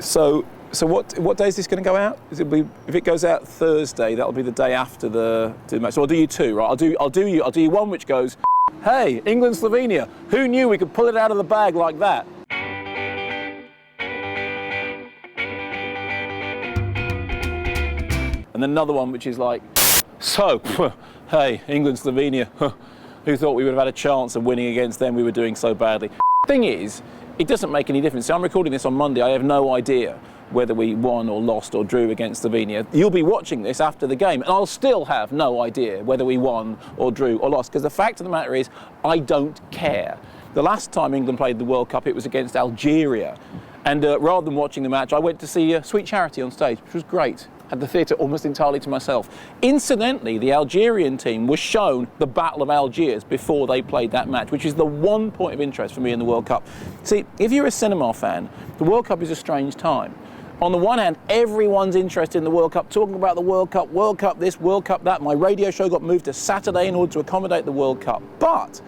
So what day is this going to go out? If it goes out Thursday, that'll be the day after the match. So I'll do you two, right? I'll do you one which goes, hey, England, Slovenia, who knew we could pull it out of the bag like that? And then another one which is like, so, hey, England, Slovenia, who thought we would have had a chance of winning against them? We were doing so badly. Thing is, it doesn't make any difference. So I'm recording this on Monday. I have no idea whether we won or lost or drew against Slovenia. You'll be watching this after the game, and I'll still have no idea whether we won or drew or lost, because the fact of the matter is, I don't care. The last time England played the World Cup, it was against Algeria. And rather than watching the match, I went to see Sweet Charity on stage, which was great. Had the theatre almost entirely to myself. Incidentally, the Algerian team was shown the Battle of Algiers before they played that match, which is the one point of interest for me in the World Cup. See, if you're a cinema fan, the World Cup is a strange time. On the one hand, everyone's interested in the World Cup, talking about the World Cup this, World Cup that. My radio show got moved to Saturday in order to accommodate the World Cup. But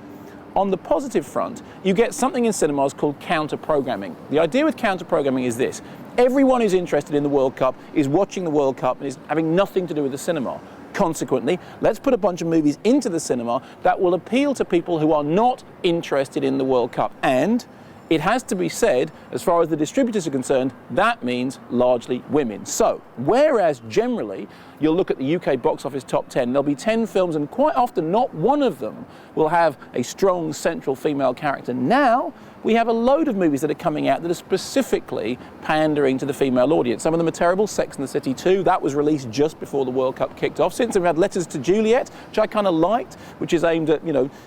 on the positive front, you get something in cinemas called counter-programming. The idea with counter-programming is this. Everyone who's interested in the World Cup is watching the World Cup and is having nothing to do with the cinema. Consequently, let's put a bunch of movies into the cinema that will appeal to people who are not interested in the World Cup. And it has to be said, as far as the distributors are concerned, that means largely women. So, whereas generally you'll look at the UK box office top 10, there'll be 10 films and quite often not one of them will have a strong central female character. Now, we have a load of movies that are coming out that are specifically pandering to the female audience. Some of them are terrible. Sex and the City 2, that was released just before the World Cup kicked off. Since we've had Letters to Juliet, which I kind of liked, which is aimed at,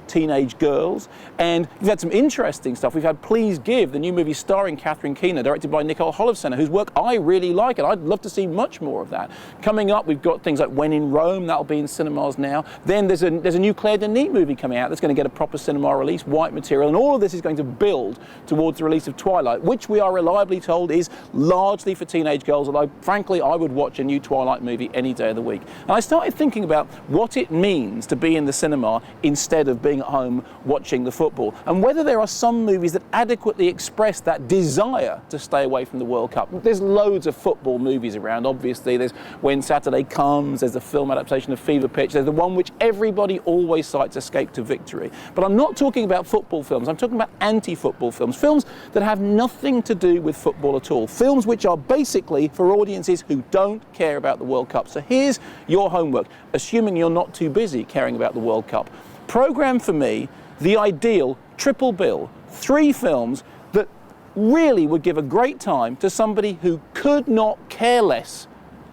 teenage girls. And we've had some interesting stuff. We've had Please Give, the new movie starring Catherine Keener, directed by Nicole Holofcener, whose work I really like, and I'd love to see much more of that. Coming up, we've got things like When in Rome, that'll be in cinemas now. Then there's a new Claire Denis movie coming out that's going to get a proper cinema release, White Material, and all of this is going to build towards the release of Twilight, which we are reliably told is largely for teenage girls, although frankly I would watch a new Twilight movie any day of the week. And I started thinking about what it means to be in the cinema instead of being at home watching the football, and whether there are some movies that adequately express that desire to stay away from the World Cup. There's loads of football movies around, obviously. There's When Saturday Comes, there's the film adaptation of Fever Pitch, there's the one which everybody always cites, Escape to Victory. But I'm not talking about football films, I'm talking about anti-football films, films that have nothing to do with football at all, films which are basically for audiences who don't care about the World Cup. So here's your homework, assuming you're not too busy caring about the World Cup. Program for me the ideal triple bill, 3 films that really would give a great time to somebody who could not care less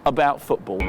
about football.